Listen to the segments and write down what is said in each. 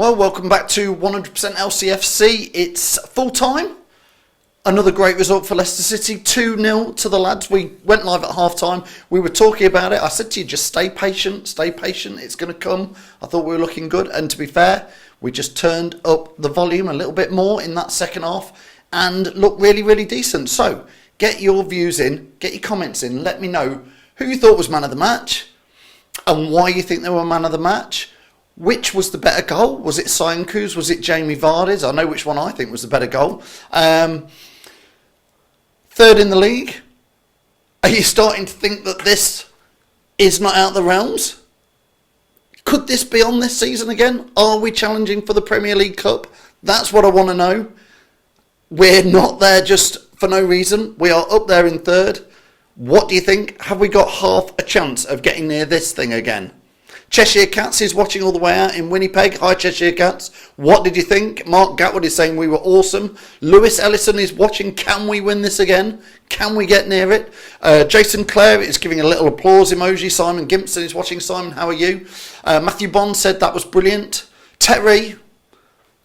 Well, welcome back to 100% LCFC. It's full time. Another great result for Leicester City, 2-0 to the lads. We went live at half time. We were talking about it. I said to you, just stay patient, it's going to come. I thought we were looking good. And to be fair, we just turned up the volume a little bit more in that second half and looked really, really decent. So get your views in, get your comments in. Let me know who you thought was man of the match and why you think they were man of the match. Which was the better goal? Was it Soyuncu's? Was it Jamie Vardy's? I know which one I think was the better goal. Third in the league. Are you starting to think that this is not out of the realms? Could this be on this season again? Are we challenging for the Premier League Cup? That's what I want to know. We're not there just for no reason. We are up there in third. What do you think? Have we got half a chance of getting near this thing again? Cheshire Cats is watching all the way out in Winnipeg. Hi Cheshire Cats. What did you think? Mark Gatwood is saying we were awesome. Lewis Ellison is watching. Can we win this again? Can we get near it? Jason Clare is giving a little applause emoji. Simon Gimpson is watching. Simon, how are you? Matthew Bond said that was brilliant. Terry,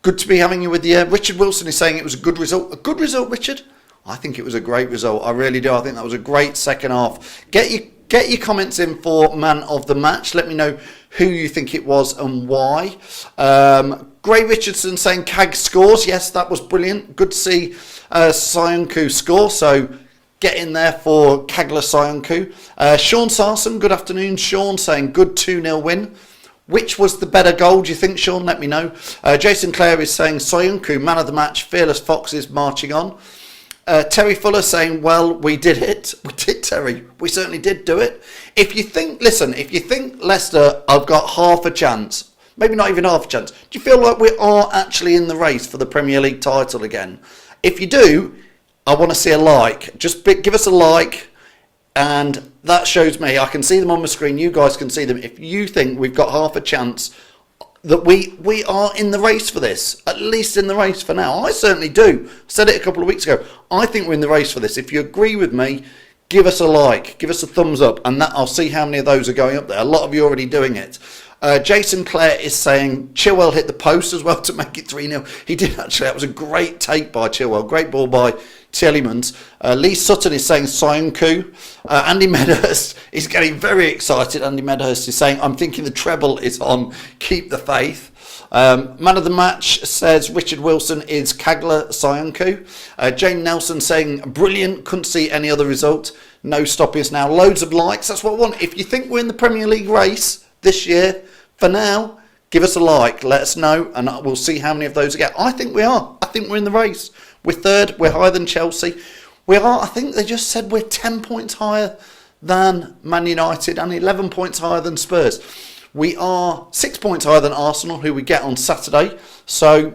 good to be having you with you. Richard Wilson is saying it was a good result. A good result, Richard? I think it was a great result. I really do. I think that was a great second half. Get your comments in for man of the match. Let me know who you think it was and why. Gray Richardson saying Cag scores. Yes, that was brilliant. Good to see Soyuncu score. So get in there for Kagler Soyuncu. Sean Sarson, good afternoon. Sean saying good 2-0 win. Which was the better goal, do you think, Sean? Let me know. Jason Clare is saying Soyuncu, man of the match. Fearless Foxes marching on. Terry Fuller saying, well, we did it. We did, Terry. We certainly did do it. If you think Leicester have got half a chance, maybe not even half a chance, do you feel like we are actually in the race for the Premier League title again? If you do, I want to see a like. Just give us a like, and that shows me. I can see them on my screen. You guys can see them. If you think we've got half a chance that we are in the race for this, at least in the race for now. I certainly do. I said it a couple of weeks ago. I think we're in the race for this. If you agree with me, give us a like, give us a thumbs up, and that I'll see how many of those are going up there. A lot of you are already doing it. Jason Clare is saying Chilwell hit the post as well to make it 3-0. He did actually. That was a great take by Chilwell. Great ball by Tielemans. Lee Sutton is saying Soyuncu. Andy Medhurst is getting very excited. Andy Medhurst is saying, I'm thinking the treble is on. Keep the faith. Man of the match says Richard Wilson is Kagler Soyuncu. Jane Nelson saying brilliant. Couldn't see any other result. No stopping us now. Loads of likes. That's what I want. If you think we're in the Premier League race this year, for now, give us a like. Let us know, and we'll see how many of those we get. I think we are. I think we're in the race. We're third. We're higher than Chelsea. We are. I think they just said we're 10 points higher than Man United and 11 points higher than Spurs. We are 6 points higher than Arsenal, who we get on Saturday. So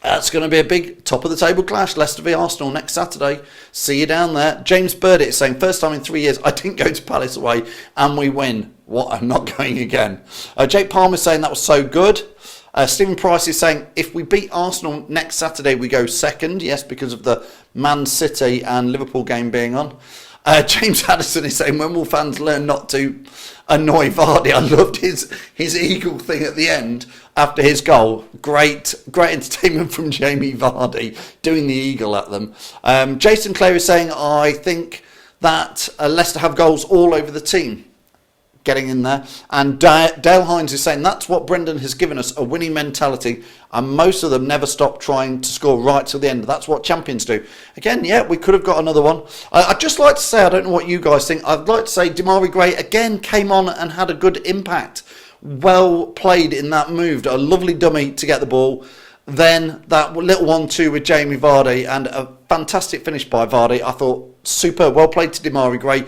that's going to be a big top of the table clash. Leicester v Arsenal next Saturday. See you down there. James Burdett is saying, first time in 3 years I didn't go to Palace away and we win. What? I'm not going again. Jake Palmer is saying that was so good. Stephen Price is saying if we beat Arsenal next Saturday we go second. Yes, because of the Man City and Liverpool game being on. James Addison is saying when will fans learn not to annoy Vardy? I loved his eagle thing at the end after his goal. Great entertainment from Jamie Vardy doing the eagle at them. Jason Clare is saying I think that Leicester have goals all over the team. Getting in there. And Dale Hines is saying that's what Brendan has given us, a winning mentality, and most of them never stop trying to score right till the end. That's what champions do. Again, yeah, we could have got another one. I'd just like to say, I don't know what you guys think, I'd like to say Demarai Gray again came on and had a good impact. Well played in that move. A lovely dummy to get the ball. Then that little 1-2 with Jamie Vardy and a fantastic finish by Vardy. I thought super well played to Demarai Gray.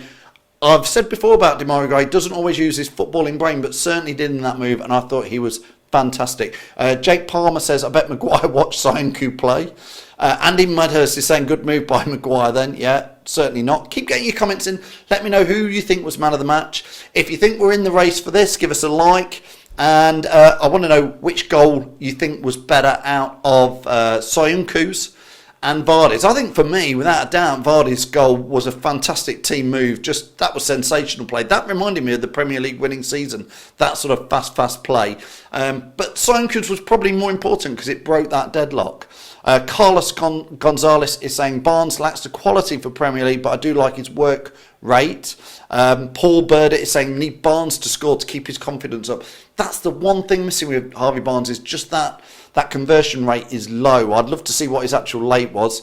I've said before about Demarai Gray, doesn't always use his footballing brain, but certainly did in that move, and I thought he was fantastic. Jake Palmer says, I bet Maguire watched Soyuncu play. Andy Medhurst is saying, good move by Maguire then. Yeah, certainly not. Keep getting your comments in. Let me know who you think was man of the match. If you think we're in the race for this, give us a like. And I want to know which goal you think was better out of Soyuncu's and Vardy's. I think for me, without a doubt, Vardy's goal was a fantastic team move. Just that was sensational play. That reminded me of the Premier League winning season. That sort of fast play. But Soyuncu's was probably more important because it broke that deadlock. Carlos Gonzalez is saying Barnes lacks the quality for Premier League, but I do like his work rate. Paul Burdett is saying need Barnes to score to keep his confidence up. That's the one thing missing with Harvey Barnes, is just that conversion rate is low. I'd love to see what his actual late was.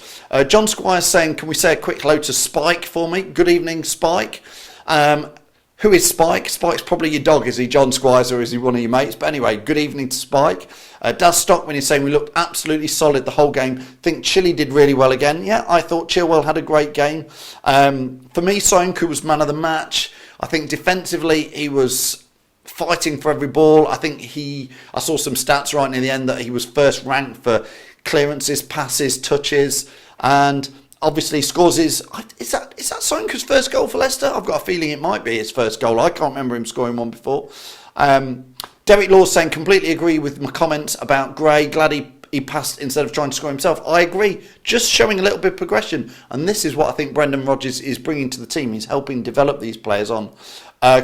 John Squire's saying, can we say a quick hello to Spike for me? Good evening, Spike. Who is Spike? Spike's probably your dog. Is he John Squires or is he one of your mates? But anyway, good evening to Spike. Daz Stockman is saying we looked absolutely solid the whole game. Think Chile did really well again. Yeah, I thought Chilwell had a great game. For me, Soyuncu was man of the match. I think defensively he was fighting for every ball. I think I saw some stats right near the end that he was first ranked for clearances, passes, touches, and obviously scores is that Soyuncu's first goal for Leicester? I've got a feeling it might be his first goal. I can't remember him scoring one before. Derek Law saying completely agree with my comments about Gray. Glad he passed instead of trying to score himself. I agree. Just showing a little bit of progression. And this is what I think Brendan Rodgers is bringing to the team. He's helping develop these players on.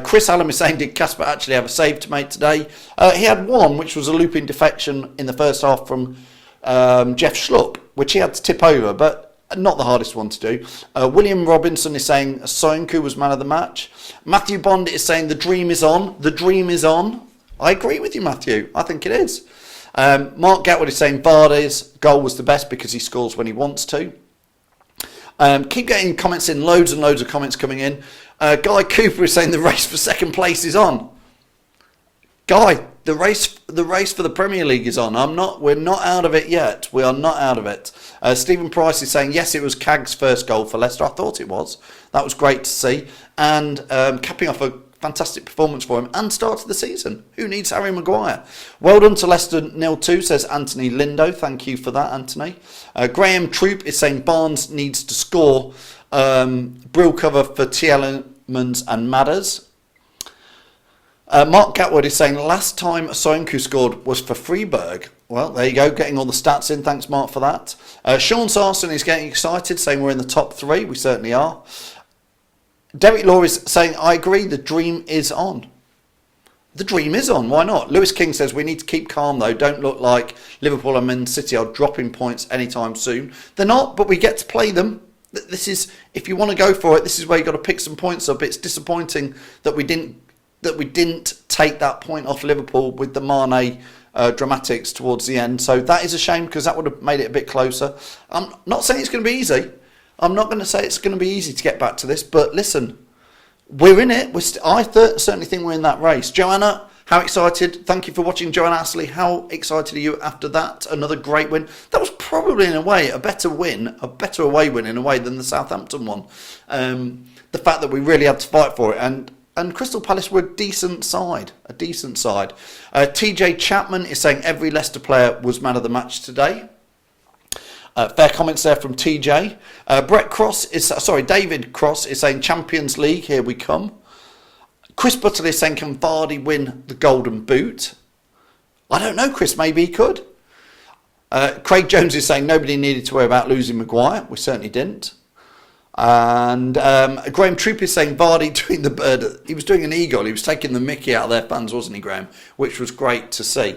Chris Allen is saying, did Casper actually have a save to make today? He had one, which was a looping defection in the first half from Jeff Schlupp, which he had to tip over, but not the hardest one to do. William Robinson is saying Soyuncu was man of the match. Matthew Bond is saying the dream is on. The dream is on. I agree with you, Matthew. I think it is. Mark Gatwood is saying Vardy's goal was the best because he scores when he wants to. Keep getting comments in. Loads and loads of comments coming in. Guy Cooper is saying the race for second place is on. Guy, the race for the Premier League is on. We're not out of it yet. We are not out of it. Stephen Price is saying yes, it was Cagg's first goal for Leicester. I thought it was. That was great to see. And capping off a fantastic performance for him and start of the season. Who needs Harry Maguire? Well done to Leicester 0-2, says Anthony Lindo. Thank you for that, Anthony. Graham Troop is saying Barnes needs to score. Brill cover for Tielemans and Madders. Mark Gatwood is saying last time Soyuncu scored was for Freiburg. Well, there you go, getting all the stats in. Thanks, Mark, for that. Sean Sarson is getting excited, saying we're in the top three. We certainly are. Derek Law is saying, I agree, the dream is on. The dream is on, why not? Lewis King says, we need to keep calm though. Don't look like Liverpool and Man City are dropping points anytime soon. They're not, but we get to play them. This is, if you want to go for it, this is where you've got to pick some points up. It's disappointing that we didn't take that point off Liverpool with the Mane dramatics towards the end. So that is a shame because that would have made it a bit closer. I'm not saying it's going to be easy. I'm not going to say it's going to be easy to get back to this, but listen, we're in it. I certainly think we're in that race. Joanna, how excited? Thank you for watching, Joanna Astley. How excited are you after that? Another great win. That was probably, in a way, a better away win in a way than the Southampton one. The fact that we really had to fight for it, and Crystal Palace were a decent side. TJ Chapman is saying every Leicester player was man of the match today. Fair comments there from TJ. David Cross is saying Champions League, here we come. Chris Butler is saying, can Vardy win the Golden Boot? I don't know, Chris, maybe he could. Craig Jones is saying nobody needed to worry about losing Maguire. We certainly didn't. And Graham Troop is saying Vardy doing the bird. He was doing an eagle. He was taking the mickey out of their fans, wasn't he, Graham? Which was great to see.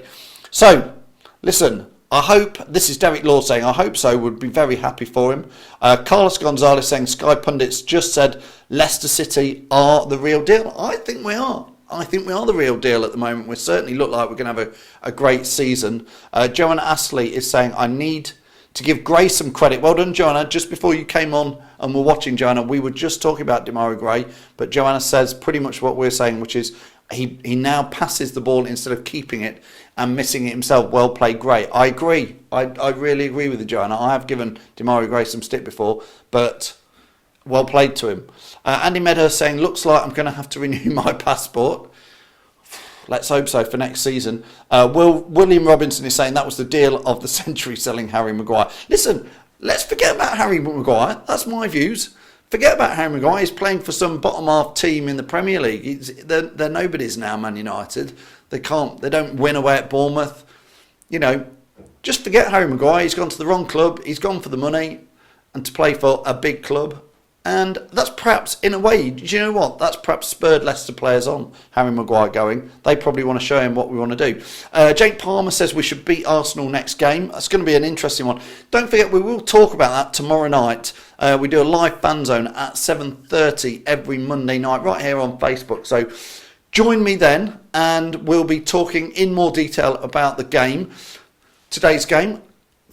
So, listen, I hope, this is Derek Law saying, I hope so, would be very happy for him. Carlos Gonzalez saying, Sky Pundits just said Leicester City are the real deal. I think we are. I think we are the real deal at the moment. We certainly look like we're going to have a great season. Joanna Astley is saying, I need to give Gray some credit. Well done, Joanna. Just before you came on and were watching, Joanna, we were just talking about Demarai Gray, but Joanna says pretty much what we're saying, which is he now passes the ball instead of keeping it and missing it himself. Well played, Gray. I agree. I really agree with you, Joanna. I have given Demarai Gray some stick before, but well played to him. Andy Medhurst saying, looks like I'm going to have to renew my passport. Let's hope so for next season. William Robinson is saying that was the deal of the century, selling Harry Maguire. Listen, let's forget about Harry Maguire. That's my views. Forget about Harry Maguire. He's playing for some bottom half team in the Premier League. They're nobodies now, Man United. They don't win away at Bournemouth. You know, just forget Harry Maguire. He's gone to the wrong club. He's gone for the money and to play for a big club. And that's perhaps, in a way, do you know what? That's perhaps spurred Leicester players on, Harry Maguire going. They probably want to show him what we want to do. Jake Palmer says we should beat Arsenal next game. That's going to be an interesting one. Don't forget, we will talk about that tomorrow night. We do a live fan zone at 7:30 every Monday night, right here on Facebook. So join me then, and we'll be talking in more detail about the game, today's game.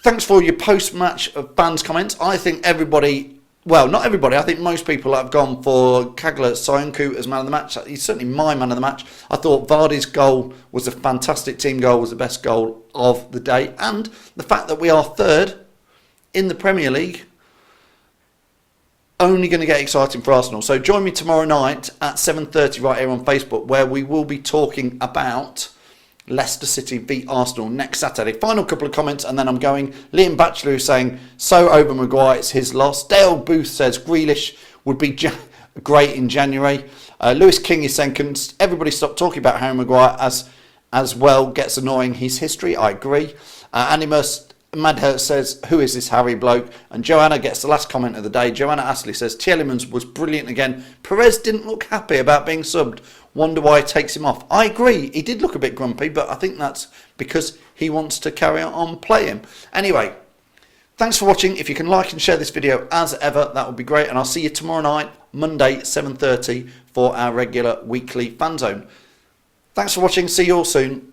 Thanks for your post-match fans' comments. I think everybody... Well, not everybody. I think most people have gone for Kagler Soyuncu as man of the match. He's certainly my man of the match. I thought Vardy's goal was a fantastic team goal, was the best goal of the day. And the fact that we are third in the Premier League, only going to get exciting for Arsenal. So join me tomorrow night at 7:30 right here on Facebook, where we will be talking about Leicester City beat Arsenal next Saturday. Final couple of comments and then I'm going. Liam Batchelor is saying, so over Maguire, it's his loss. Dale Booth says Grealish would be great in January. Lewis King is saying, can everybody stop talking about Harry Maguire as well? Gets annoying his history. I agree. Animus Madher says, who is this Harry bloke? And Joanna gets the last comment of the day. Joanna Astley says, Tielemans was brilliant again. Perez didn't look happy about being subbed. Wonder why he takes him off. I agree. He did look a bit grumpy, but I think that's because he wants to carry on playing. Anyway, thanks for watching. If you can like and share this video as ever, that would be great. And I'll see you tomorrow night, Monday, 7:30 for our regular weekly fan zone. Thanks for watching. See you all soon.